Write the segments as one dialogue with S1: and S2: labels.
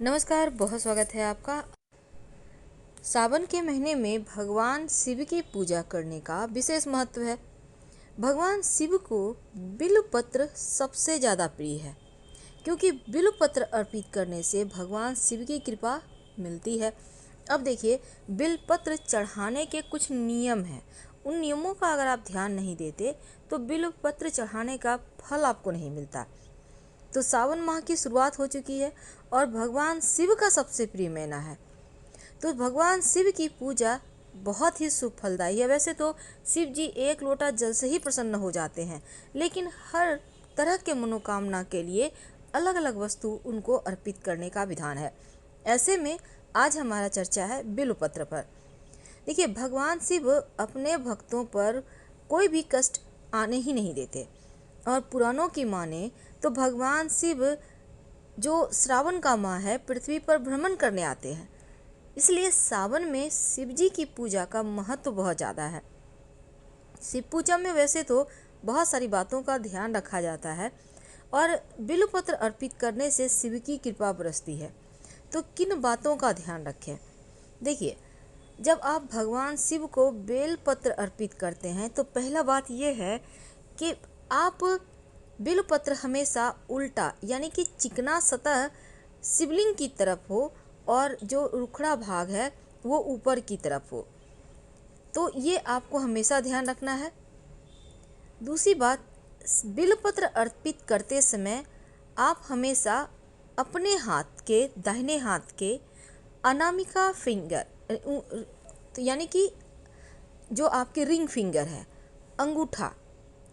S1: नमस्कार, बहुत स्वागत है आपका। सावन के महीने में भगवान शिव की पूजा करने का विशेष महत्व है। भगवान शिव को बिल्वपत्र सबसे ज़्यादा प्रिय है, क्योंकि बिल्वपत्र अर्पित करने से भगवान शिव की कृपा मिलती है। अब देखिए, बिल्वपत्र चढ़ाने के कुछ नियम हैं। उन नियमों का अगर आप ध्यान नहीं देते तो बिल्वपत्र चढ़ाने का फल आपको नहीं मिलता। तो सावन माह की शुरुआत हो चुकी है और भगवान शिव का सबसे प्रिय महीना है, तो भगवान शिव की पूजा बहुत ही शुभ फलदायी है। वैसे तो शिव जी एक लोटा जल से ही प्रसन्न हो जाते हैं, लेकिन हर तरह के मनोकामना के लिए अलग अलग वस्तु उनको अर्पित करने का विधान है। ऐसे में आज हमारा चर्चा है बिल्वपत्र पर। देखिए, भगवान शिव अपने भक्तों पर कोई भी कष्ट आने ही नहीं देते, और पुराणों की माने तो भगवान शिव जो श्रावण का माह है पृथ्वी पर भ्रमण करने आते हैं, इसलिए सावन में शिव जी की पूजा का महत्व बहुत ज़्यादा है। शिव पूजा में वैसे तो बहुत सारी बातों का ध्यान रखा जाता है, और बिल्वपत्र अर्पित करने से शिव की कृपा बरसती है। तो किन बातों का ध्यान रखें? देखिए, जब आप भगवान शिव को बेलपत्र अर्पित करते हैं तो पहला बात यह है कि आप बिल्वपत्र हमेशा उल्टा यानी कि चिकना सतह शिवलिंग की तरफ हो और जो रुखड़ा भाग है वो ऊपर की तरफ हो, तो ये आपको हमेशा ध्यान रखना है। दूसरी बात, बिल्वपत्र अर्पित करते समय आप हमेशा अपने हाथ के दाहिने हाथ के अनामिका फिंगर यानी कि जो आपके रिंग फिंगर है, अंगूठा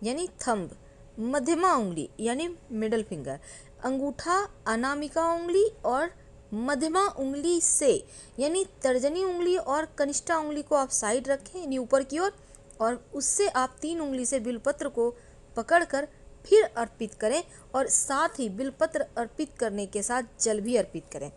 S1: यानी थंब, मध्यमा उंगली यानी मिडल फिंगर, अंगूठा, अनामिका उंगली और मध्यमा उंगली से यानी तर्जनी उंगली और कनिष्ठा उंगली को आप साइड रखें यानी ऊपर की ओर, और उससे आप 3 उंगली से बिल्वपत्र को पकड़कर फिर अर्पित करें, और साथ ही बिल्वपत्र अर्पित करने के साथ जल भी अर्पित करें।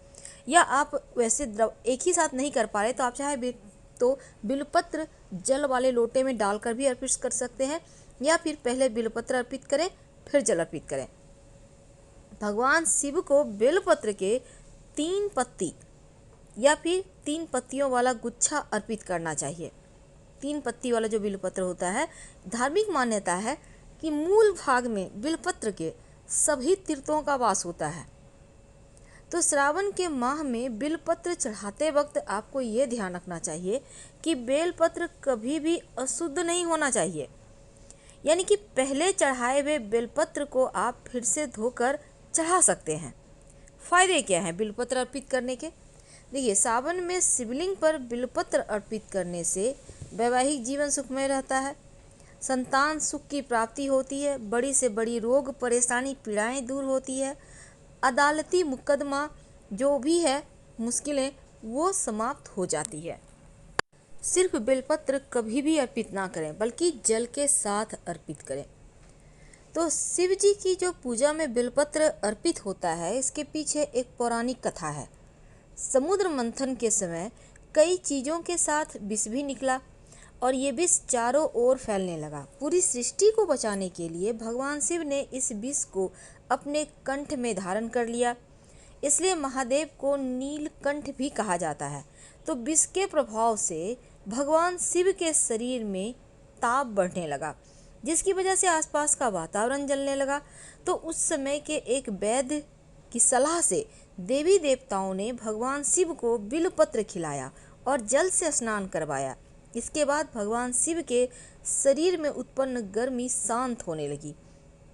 S1: या आप वैसे द्रव एक ही साथ नहीं कर पा रहे तो आप चाहे तो बिल्वपत्र जल वाले लोटे में डालकर भी अर्पित कर सकते हैं, या फिर पहले बिल्वपत्र अर्पित करें फिर जल अर्पित करें। भगवान शिव को बिल्वपत्र के 3 पत्ती या फिर 3 पत्तियों वाला गुच्छा अर्पित करना चाहिए। 3 पत्ती वाला जो बिल्वपत्र होता है, धार्मिक मान्यता है कि मूल भाग में बिल्वपत्र के सभी तीर्थों का वास होता है। तो श्रावण के माह में बिल्वपत्र चढ़ाते वक्त आपको ये ध्यान रखना चाहिए कि बेलपत्र कभी भी अशुद्ध नहीं होना चाहिए, यानी कि पहले चढ़ाए हुए बेलपत्र को आप फिर से धोकर चढ़ा सकते हैं। फायदे क्या हैं बिल्वपत्र अर्पित करने के? देखिए, सावन में शिवलिंग पर बिल्वपत्र अर्पित करने से वैवाहिक जीवन सुखमय रहता है, संतान सुख की प्राप्ति होती है, बड़ी से बड़ी रोग परेशानी पीड़ाएं दूर होती है, अदालती मुकदमा जो भी है मुश्किलें वो समाप्त हो जाती है। सिर्फ बेलपत्र कभी भी अर्पित ना करें, बल्कि जल के साथ अर्पित करें। तो शिव जी की जो पूजा में बेलपत्र अर्पित होता है, इसके पीछे एक पौराणिक कथा है। समुद्र मंथन के समय कई चीज़ों के साथ विष भी निकला, और ये विष चारों ओर फैलने लगा। पूरी सृष्टि को बचाने के लिए भगवान शिव ने इस विष को अपने कंठ में धारण कर लिया, इसलिए महादेव को नीलकंठ भी कहा जाता है। तो विष के प्रभाव से भगवान शिव के शरीर में ताप बढ़ने लगा, जिसकी वजह से आसपास का वातावरण जलने लगा। तो उस समय के एक वैद्य की सलाह से देवी देवताओं ने भगवान शिव को बिल्वपत्र खिलाया और जल से स्नान करवाया। इसके बाद भगवान शिव के शरीर में उत्पन्न गर्मी शांत होने लगी।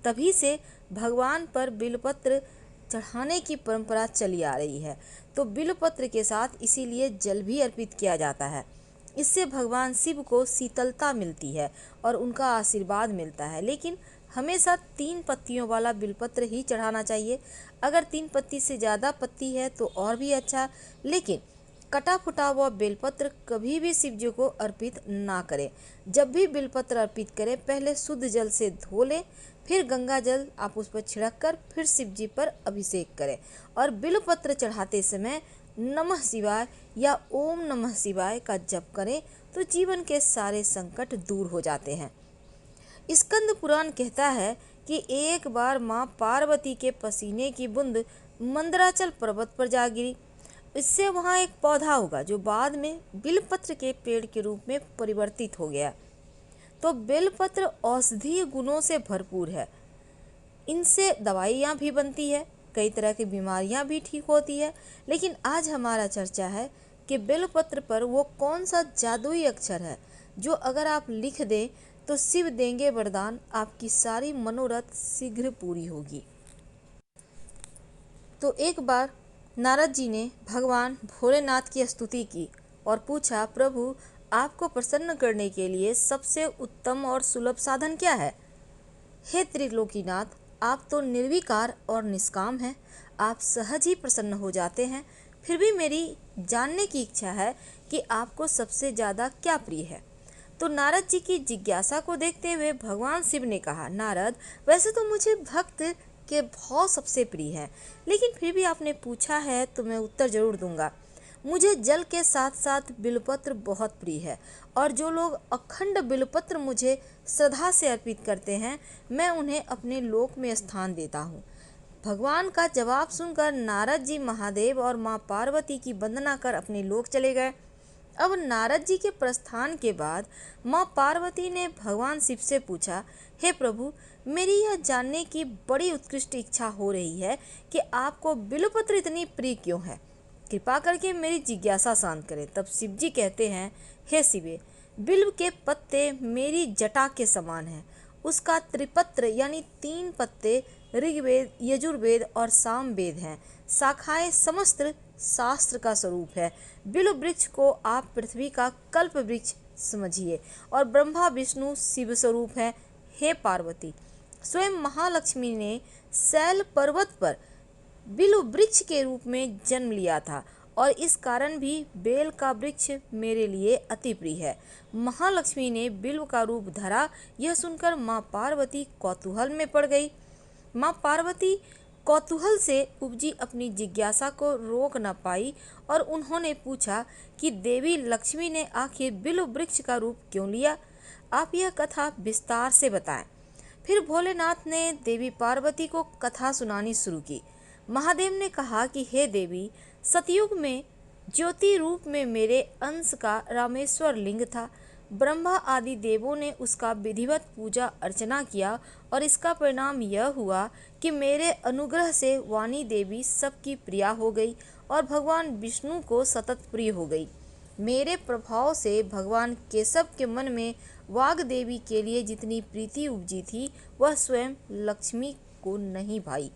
S1: तभी से भगवान पर बिल्वपत्र चढ़ाने की परंपरा चली आ रही है। तो बिल्वपत्र के साथ इसीलिए जल भी अर्पित किया जाता है। इससे भगवान शिव को शीतलता मिलती है और उनका आशीर्वाद मिलता है। लेकिन हमेशा 3 पत्तियों वाला बिल्वपत्र ही चढ़ाना चाहिए। अगर 3 पत्ती से ज़्यादा पत्ती है तो और भी अच्छा, लेकिन कटा फुटा हुआ बेलपत्र कभी भी शिव जी को अर्पित ना करें। जब भी बेलपत्र अर्पित करें, पहले शुद्ध जल से धो लें, फिर गंगा जल आप उस पर छिड़क कर फिर शिव जी पर अभिषेक करें। और बिल्वपत्र चढ़ाते समय नमः शिवाय या ओम नमः शिवाय का जप करें, तो जीवन के सारे संकट दूर हो जाते हैं। स्कंद पुराण कहता है कि एक बार माँ पार्वती के पसीने की बूंद मंदराचल पर्वत पर जा गिरी। इससे वहाँ एक पौधा उगा जो बाद में बिलपत्र के पेड़ के रूप में परिवर्तित हो गया। तो बेलपत्र औषधीय गुणों से भरपूर है। इनसे दवाइयाँ भी बनती है, कई तरह की बीमारियाँ भी ठीक होती है। लेकिन आज हमारा चर्चा है कि बेलपत्र पर वो कौन सा जादुई अक्षर है जो अगर आप लिख दें तो शिव देंगे वरदान, आपकी सारी मनोरथ शीघ्र पूरी होगी। तो एक बार नारद जी ने भगवान भोलेनाथ की स्तुति की और पूछा, प्रभु आपको प्रसन्न करने के लिए सबसे उत्तम और सुलभ साधन क्या है? हे त्रिलोकीनाथ, आप तो निर्विकार और निष्काम हैं, आप सहज ही प्रसन्न हो जाते हैं। फिर भी मेरी जानने की इच्छा है कि आपको सबसे ज़्यादा क्या प्रिय है। तो नारद जी की जिज्ञासा को देखते हुए भगवान शिव ने कहा, नारद वैसे तो मुझे भक्त के भाव सबसे प्रिय है, लेकिन फिर भी आपने पूछा है तो मैं उत्तर जरूर दूंगा। मुझे जल के साथ साथ बिलपत्र बहुत प्रिय है और जो लोग अखंड बिलपत्र मुझे श्रद्धा से अर्पित करते हैं मैं उन्हें अपने लोक में स्थान देता हूँ। भगवान का जवाब सुनकर नारद जी महादेव और माँ पार्वती की वंदना कर अपने लोक चले गए। अब नारद जी के प्रस्थान के बाद माँ पार्वती ने भगवान शिव से पूछा, हे प्रभु मेरी यह जानने की बड़ी उत्कृष्ट इच्छा हो रही है कि आपको बिल्वपत्र इतनी प्रिय क्यों है, कृपा करके मेरी जिज्ञासा शांत करें। तब शिव जी कहते हैं, हे शिवे, बिल्व के पत्ते मेरी जटा के समान हैं। उसका त्रिपत्र यानी 3 पत्ते ऋग्वेद, यजुर्वेद और सामवेद हैं। शाखाएं समस्त शास्त्र का स्वरूप है। बिल्व वृक्ष को आप पृथ्वी का कल्प वृक्ष समझिए और ब्रह्मा विष्णु शिव स्वरूप है। हे पार्वती, स्वयं महालक्ष्मी ने शैल पर्वत पर बिल्व वृक्ष के रूप में जन्म लिया था और इस कारण भी बेल का वृक्ष मेरे लिए अति प्रिय है। महालक्ष्मी ने बिल्व का रूप धरा, यह सुनकर माँ पार्वती कौतूहल में पड़ गई। माँ पार्वती कौतूहल से उपजी अपनी जिज्ञासा को रोक न पाई और उन्होंने पूछा कि देवी लक्ष्मी ने आखिर बिल्व वृक्ष का रूप क्यों लिया, आप यह कथा विस्तार से बताएं। फिर भोलेनाथ ने देवी पार्वती को कथा सुनानी शुरू की। महादेव ने कहा कि हे देवी, सतयुग में ज्योति रूप में मेरे अंश का रामेश्वर लिंग था। ब्रह्मा आदि देवों ने उसका विधिवत पूजा अर्चना किया और इसका परिणाम यह हुआ कि मेरे अनुग्रह से वाणी देवी सबकी प्रिया हो गई और भगवान विष्णु को सतत प्रिय हो गई। मेरे प्रभाव से भगवान केशव के मन में वाग देवी के लिए जितनी प्रीति उपजी थी वह स्वयं लक्ष्मी को नहीं भाई।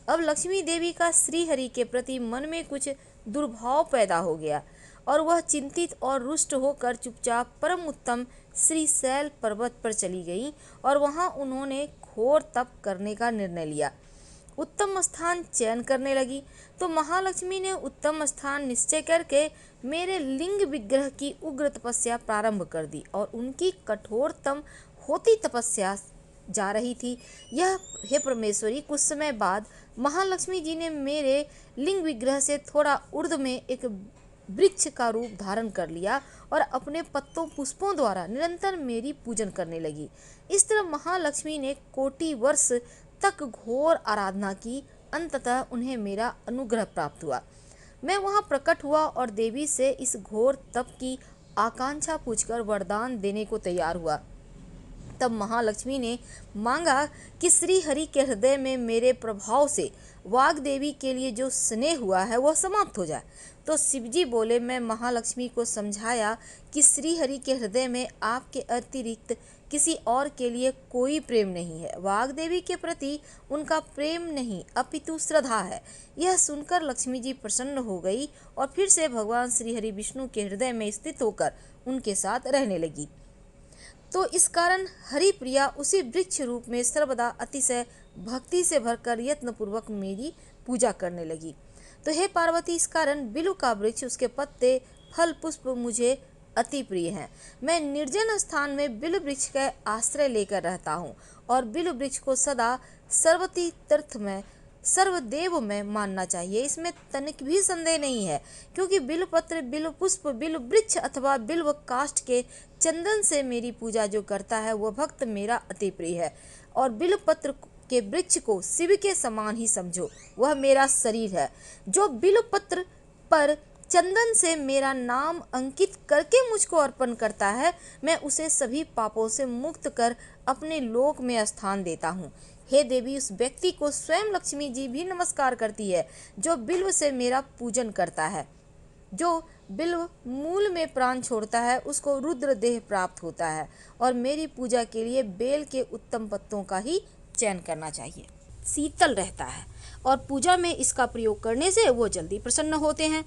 S1: अब लक्ष्मी देवी का श्रीहरि के प्रति मन में कुछ दुर्भाव पैदा हो गया और वह चिंतित और रुष्ट होकर चुपचाप परम उत्तम श्रीशैल पर्वत पर चली गई और वहां उन्होंने घोर तप करने का निर्णय लिया। उत्तम स्थान चयन करने लगी तो महालक्ष्मी ने उत्तम स्थान निश्चय करके मेरे लिंग विग्रह की उग्र तपस्या प्रारंभ कर दी और उनकी कठोरतम होती तपस्या जा रही थी। यह हे परमेश्वरी, कुछ समय बाद महालक्ष्मी जी ने मेरे लिंग विग्रह से थोड़ा ऊर्ध्व में एक वृक्ष का रूप धारण कर लिया और अपने पत्तों पुष्पों द्वारा निरंतर मेरी पूजन करने लगी। इस तरह महालक्ष्मी ने कोटि वर्ष तक घोर आराधना की। अंततः उन्हें मेरा अनुग्रह प्राप्त हुआ। मैं वहां प्रकट हुआ और देवी से इस घोर तप की आकांक्षा पूछकर वरदान देने को तैयार हुआ। तब महालक्ष्मी ने मांगा कि श्री हरि के हृदय में मेरे प्रभाव से वाग देवी के लिए जो स्नेह हुआ है वह समाप्त हो जाए। तो शिवजी बोले, मैं महालक्ष्मी को समझाया कि श्री हरि के हृदय में आपके अतिरिक्त किसी और के लिए कोई प्रेम नहीं है। वाग देवी के प्रति उनका प्रेम नहीं अपितु श्रद्धा है। यह सुनकर लक्ष्मी जी प्रसन्न हो गई और फिर से भगवान श्री हरि विष्णु के हृदय में स्थित होकर उनके साथ रहने लगी। तो इस कारण हरि प्रिया उसी वृक्ष रूप में सर्वदा अतिशय भक्ति से भरकर यत्न पूर्वक मेरी पूजा करने लगी। तो हे पार्वती, इस कारण बिल्व का वृक्ष, उसके पत्ते, फल, पुष्प मुझे अति प्रिय हैं। मैं निर्जन स्थान में बिल्व वृक्ष का आश्रय लेकर रहता हूँ और बिल्व वृक्ष को सदा सर्वती तीर्थ में सर्वदेव में मानना चाहिए, इसमें तनिक भी संदेह नहीं है। क्योंकि बिल्व पत्र, बिल्व पुष्प, बिल्व वृक्ष अथवा बिल्व काष्ठ के चंदन से मेरी पूजा जो करता है वह भक्त मेरा अति प्रिय है। और बिल्व पत्र के वृक्ष को शिव के समान ही समझो। वह मेरा शरीर है। जो बिल्वपत्र पर चंदन से मेरा नाम अंकित करके मुझको अर्पण करता है, मैं उसे सभी पापों से मुक्त कर अपने लोक में स्थान देता हूँ। हे देवी, उस व्यक्ति को स्वयं लक्ष्मी जी भी नमस्कार करती है जो बिल्व से मेरा पूजन करता है। जो बिल्व मूल में प्राण छोड़ता है उसको रुद्र देह प्राप्त होता है, और मेरी पूजा के लिए बेल के उत्तम पत्तों का ही चयन करना चाहिए। शीतल रहता है और पूजा में इसका प्रयोग करने से वो जल्दी प्रसन्न होते हैं।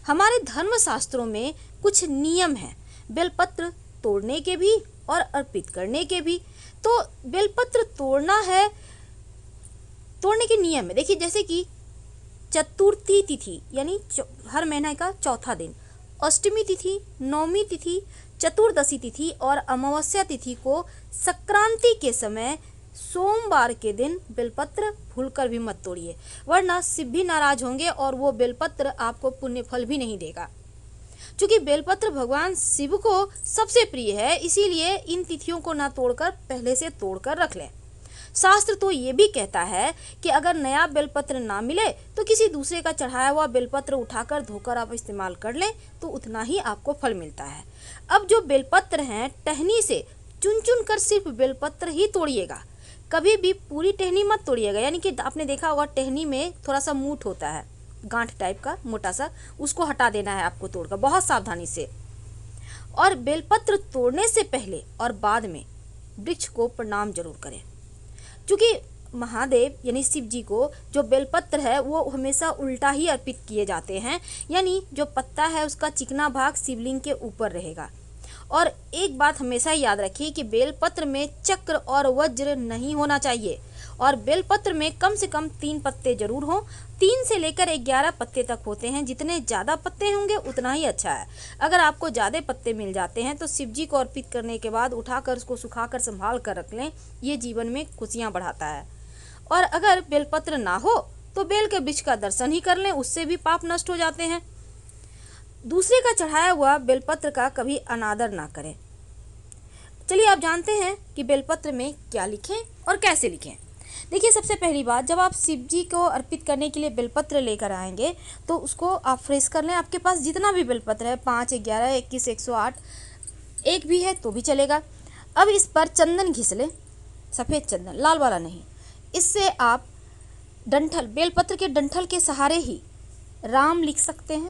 S1: हमारे धर्म शास्त्रों में कुछ नियम हैं, बेलपत्र तोड़ने के भी और अर्पित करने के भी। तो बेलपत्र तोड़ना है, तोड़ने के नियम है। देखिए, जैसे कि चतुर्थी तिथि यानी हर महीने का चौथा दिन, अष्टमी तिथि, नवमी तिथि, चतुर्दशी तिथि और अमावस्या तिथि को संक्रांति के समय सोमवार के दिन बेलपत्र भूलकर भी मत तोड़िए, वरना शिव भी नाराज होंगे और वो बेलपत्र आपको पुण्य फल भी नहीं देगा। क्योंकि बेलपत्र भगवान शिव को सबसे प्रिय है, इसीलिए इन तिथियों को ना तोड़कर पहले से तोड़कर रख लें। शास्त्र तो ये भी कहता है कि अगर नया बेलपत्र ना मिले तो किसी दूसरे का चढ़ाया हुआ बेलपत्र उठाकर धोकर आप इस्तेमाल कर लें तो उतना ही आपको फल मिलता है। अब जो बेलपत्र हैं, टहनी से चुन चुन कर सिर्फ बेलपत्र ही तोड़िएगा, कभी भी पूरी टहनी मत तोड़िएगा। यानी कि आपने देखा होगा टहनी में थोड़ा सा मूठ होता है, गांठ टाइप का मोटा सा, उसको हटा देना है आपको तोड़कर बहुत सावधानी से। और बेलपत्र तोड़ने से पहले और बाद में वृक्ष को प्रणाम जरूर करें, क्योंकि महादेव यानी शिव जी को जो बेलपत्र है वो हमेशा उल्टा ही अर्पित किए जाते हैं। यानी जो पत्ता है उसका चिकना भाग शिवलिंग के ऊपर रहेगा। और एक बात हमेशा याद रखिए कि बेलपत्र में चक्र और वज्र नहीं होना चाहिए, और बेलपत्र में कम से कम 3 पत्ते जरूर हों। 3 से लेकर 11 पत्ते तक होते हैं। जितने ज़्यादा पत्ते होंगे उतना ही अच्छा है। अगर आपको ज़्यादा पत्ते मिल जाते हैं तो शिव जी को अर्पित करने के बाद उठाकर उसको सुखाकर संभाल कर रख लें, ये जीवन में खुशियाँ बढ़ाता है। और अगर बेलपत्र ना हो तो बेल के वृक्ष का दर्शन ही कर लें, उससे भी पाप नष्ट हो जाते हैं। दूसरे का चढ़ाया हुआ बेलपत्र का कभी अनादर ना करें। चलिए आप जानते हैं कि बेलपत्र में क्या लिखें और कैसे लिखें। देखिए, सबसे पहली बात, जब आप शिव जी को अर्पित करने के लिए बेलपत्र लेकर आएंगे तो उसको आप फ्रेश कर लें। आपके पास जितना भी बेलपत्र है, 5, 11, 21, 108, एक भी है तो भी चलेगा। अब इस पर चंदन घिस लें, सफ़ेद चंदन, लाल वाला नहीं। इससे आप डंठल, बेलपत्र के डंठल के सहारे ही राम लिख सकते हैं।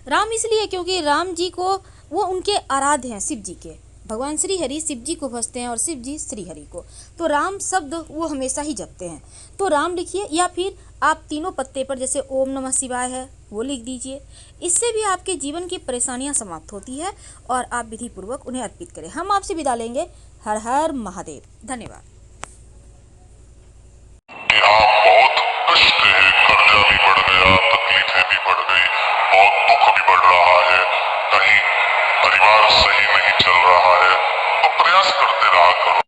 S1: राम इसलिए क्योंकि राम जी को वो उनके आराध्य हैं, शिव जी के। भगवान श्री हरि शिव जी को भजते हैं और शिव जी श्री हरि को, तो राम शब्द वो हमेशा ही जपते हैं। तो राम लिखिए, या फिर आप तीनों पत्ते पर जैसे ओम नमः शिवाय है वो लिख दीजिए। इससे भी आपके जीवन की परेशानियां समाप्त होती है और आप विधि पूर्वक उन्हें अर्पित करें। हम आपसे विदा लेंगे। हर हर महादेव। धन्यवाद।
S2: आप बहुत कष्ट है, कर्जा भी बढ़ गया, तकलीफें भी बढ़ गई, बहुत दुख भी बढ़ रहा है, कहीं परिवार सही नहीं चल रहा है, तो प्रयास करते रहा करो।